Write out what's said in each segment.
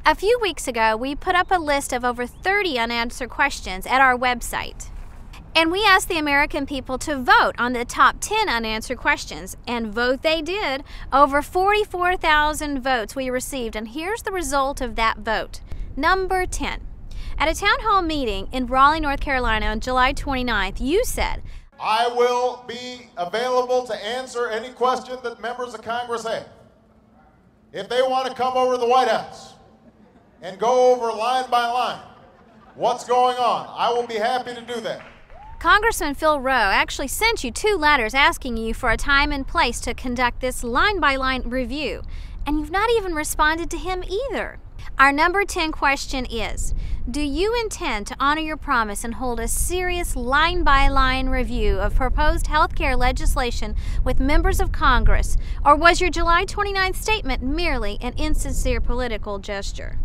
A few weeks ago, we put up a list of over 30 unanswered questions at our website. And we asked the American people to vote on the top 10 unanswered questions. And vote they did. Over 44,000 votes we received. And here's the result of that vote. Number 10. At a town hall meeting in Raleigh, North Carolina on July 29th, you said, I will be available to answer any question that members of Congress have. If they want to come over to the White House and go over line by line what's going on, I will be happy to do that. Congressman Phil Rowe actually sent you 2 letters asking you for a time and place to conduct this line-by-line review, and you've not even responded to him either. Our number 10 question is, do you intend to honor your promise and hold a serious line-by-line review of proposed health care legislation with members of Congress, or was your July 29th statement merely an insincere political gesture?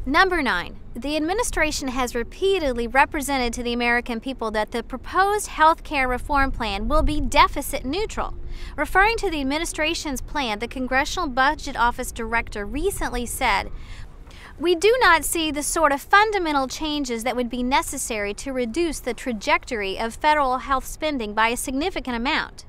Number 9. The administration has repeatedly represented to the American people that the proposed health care reform plan will be deficit neutral. Referring to the administration's plan, the Congressional Budget Office Director recently said, we do not see the sort of fundamental changes that would be necessary to reduce the trajectory of federal health spending by a significant amount.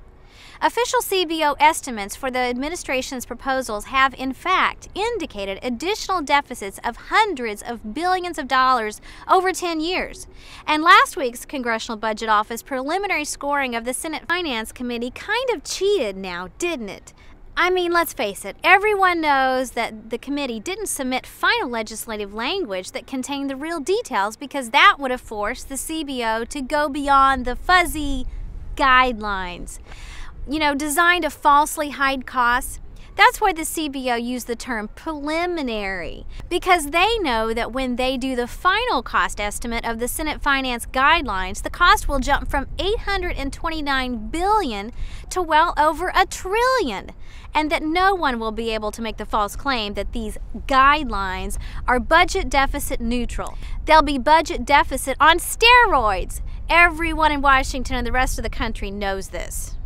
Official CBO estimates for the administration's proposals have, in fact, indicated additional deficits of hundreds of billions of dollars over 10 years. And last week's Congressional Budget Office preliminary scoring of the Senate Finance Committee kind of cheated now, didn't it? I mean, let's face it, everyone knows that the committee didn't submit final legislative language that contained the real details because that would have forced the CBO to go beyond the fuzzy guidelines, designed to falsely hide costs. That's why the CBO used the term preliminary, because they know that when they do the final cost estimate of the Senate Finance Guidelines, the cost will jump from $829 billion to well over $1 trillion, and that no one will be able to make the false claim that these guidelines are budget deficit neutral. They'll be budget deficit on steroids. Everyone in Washington and the rest of the country knows this.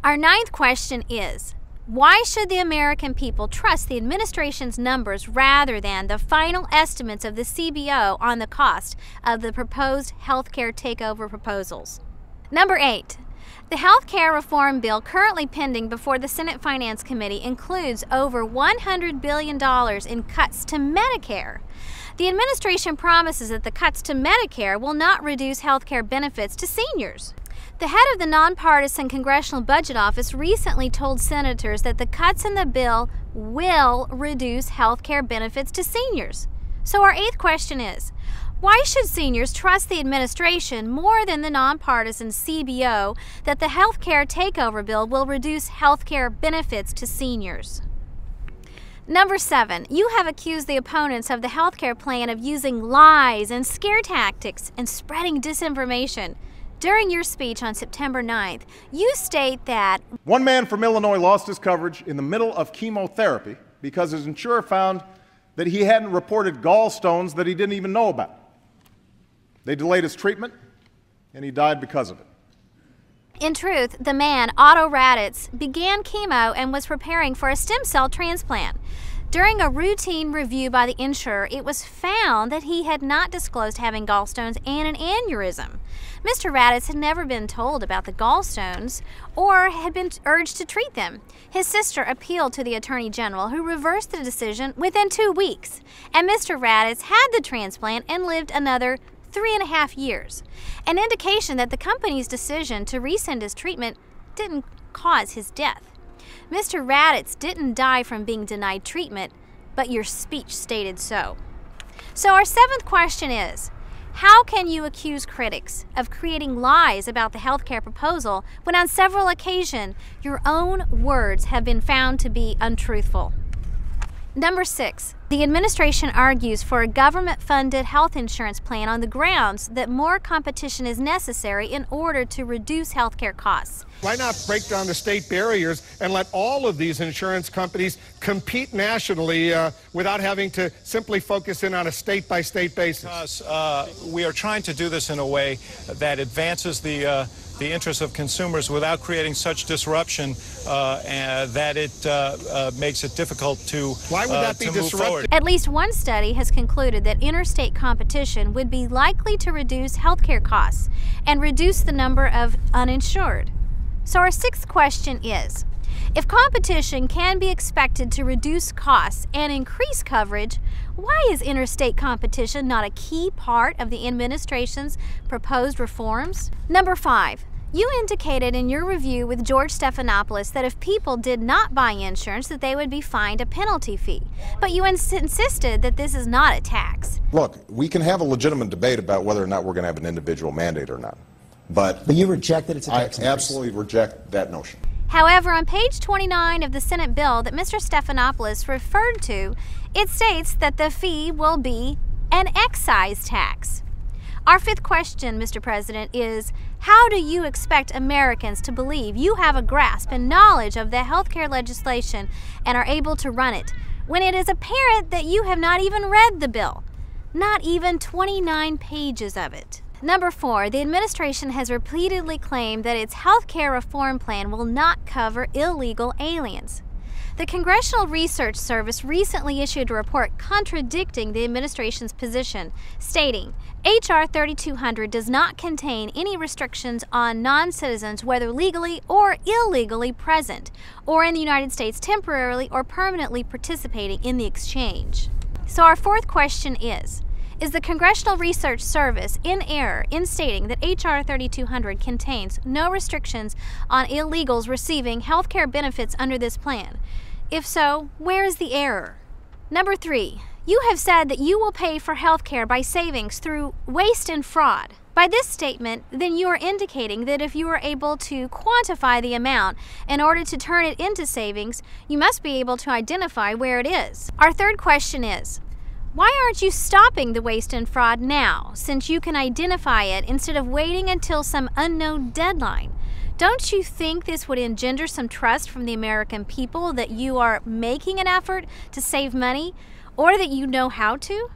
Our 9th question is, why should the American people trust the administration's numbers rather than the final estimates of the CBO on the cost of the proposed health care takeover proposals? Number 8. The health care reform bill currently pending before the Senate Finance Committee includes over $100 billion in cuts to Medicare. The administration promises that the cuts to Medicare will not reduce health care benefits to seniors. The head of the nonpartisan Congressional Budget Office recently told senators that the cuts in the bill will reduce health care benefits to seniors. So our 8th question is, why should seniors trust the administration more than the nonpartisan CBO that the health care takeover bill will reduce health care benefits to seniors? Number 7, you have accused the opponents of the health care plan of using lies and scare tactics and spreading disinformation. During your speech on September 9th, you state that one man from Illinois lost his coverage in the middle of chemotherapy because his insurer found that he hadn't reported gallstones that he didn't even know about. They delayed his treatment, and he died because of it. In truth, the man, Otto Raditz, began chemo and was preparing for a stem cell transplant. During a routine review by the insurer, it was found that he had not disclosed having gallstones and an aneurysm. Mr. Raditz had never been told about the gallstones or had been urged to treat them. His sister appealed to the Attorney General, who reversed the decision within 2 weeks, and Mr. Raditz had the transplant and lived another 3.5 years, an indication that the company's decision to rescind his treatment didn't cause his death. Mr. Raditz didn't die from being denied treatment, but your speech stated so. So our 7th question is, how can you accuse critics of creating lies about the healthcare proposal when on several occasions your own words have been found to be untruthful? Number 6, the administration argues for a government-funded health insurance plan on the grounds that more competition is necessary in order to reduce healthcare costs. Why not break down the state barriers and let all of these insurance companies compete nationally without having to simply focus in on a state-by-state basis? Because we are trying to do this in a way that advances the interests of consumers without creating such disruption and that it makes it difficult to Why would that be disruptive At least one study has concluded that interstate competition would be likely to reduce healthcare costs and reduce the number of uninsured. So our sixth question is, if competition can be expected to reduce costs and increase coverage, why is interstate competition not a key part of the administration's proposed reforms? Number 5. You indicated in your review with George Stephanopoulos that if people did not buy insurance, that they would be fined a penalty fee. But you insisted that this is not a tax. Look, we can have a legitimate debate about whether or not we're going to have an individual mandate or not. But you reject that it's a tax I absolutely reject that notion. However, on page 29 of the Senate bill that Mr. Stephanopoulos referred to, it states that the fee will be an excise tax. Our fifth question, Mr. President, is how do you expect Americans to believe you have a grasp and knowledge of the healthcare legislation and are able to run it when it is apparent that you have not even read the bill, not even 29 pages of it? Number 4, the administration has repeatedly claimed that its healthcare reform plan will not cover illegal aliens. The Congressional Research Service recently issued a report contradicting the administration's position, stating, H.R. 3200 does not contain any restrictions on non-citizens whether legally or illegally present, or in the United States temporarily or permanently participating in the exchange. So our fourth question is the Congressional Research Service in error in stating that H.R. 3200 contains no restrictions on illegals receiving health care benefits under this plan? If so, where is the error? Number 3, you have said that you will pay for health care by savings through waste and fraud. By this statement, then you are indicating that if you are able to quantify the amount in order to turn it into savings, you must be able to identify where it is. Our third question is, why aren't you stopping the waste and fraud now, since you can identify it instead of waiting until some unknown deadline? Don't you think this would engender some trust from the American people that you are making an effort to save money, or that you know how to?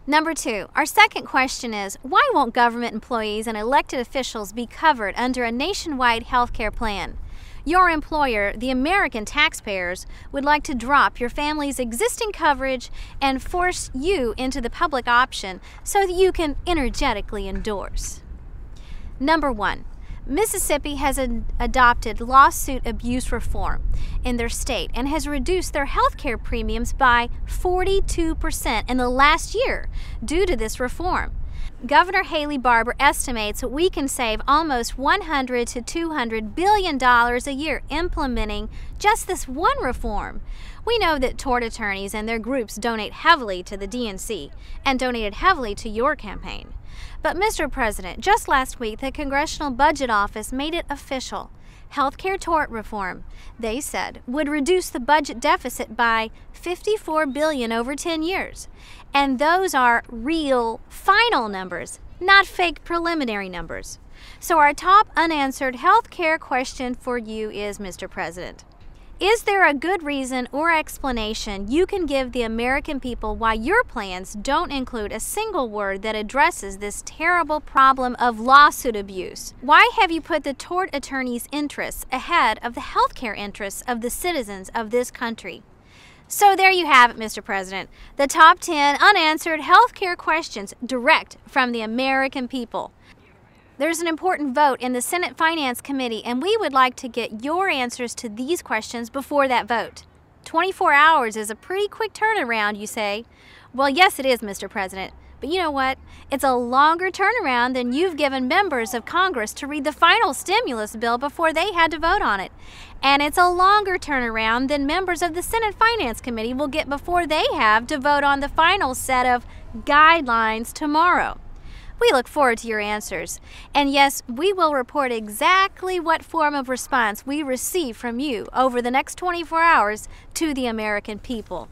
Number 2, our second question is, why won't government employees and elected officials be covered under a nationwide health care plan? Your employer, the American taxpayers, would like to drop your family's existing coverage and force you into the public option so that you can energetically endorse. Number 1, Mississippi has adopted lawsuit abuse reform in their state and has reduced their health care premiums by 42% in the last year due to this reform. Governor Haley Barbour estimates that we can save almost $100 to $200 billion a year implementing just this one reform. We know that tort attorneys and their groups donate heavily to the DNC and donated heavily to your campaign. But Mr. President, just last week the Congressional Budget Office made it official. Healthcare tort reform, they said, would reduce the budget deficit by $54 billion over 10 years. And those are real, final numbers, not fake preliminary numbers. So our top unanswered healthcare question for you is, Mr. President, is there a good reason or explanation you can give the American people why your plans don't include a single word that addresses this terrible problem of lawsuit abuse? Why have you put the tort attorney's interests ahead of the healthcare interests of the citizens of this country? So there you have it, Mr. President, the top 10 unanswered healthcare questions direct from the American people. There's an important vote in the Senate Finance Committee, and we would like to get your answers to these questions before that vote. 24 hours is a pretty quick turnaround, you say. Well, yes, it is, Mr. President. But you know what? It's a longer turnaround than you've given members of Congress to read the final stimulus bill before they had to vote on it. And it's a longer turnaround than members of the Senate Finance Committee will get before they have to vote on the final set of guidelines tomorrow. We look forward to your answers. And yes, we will report exactly what form of response we receive from you over the next 24 hours to the American people.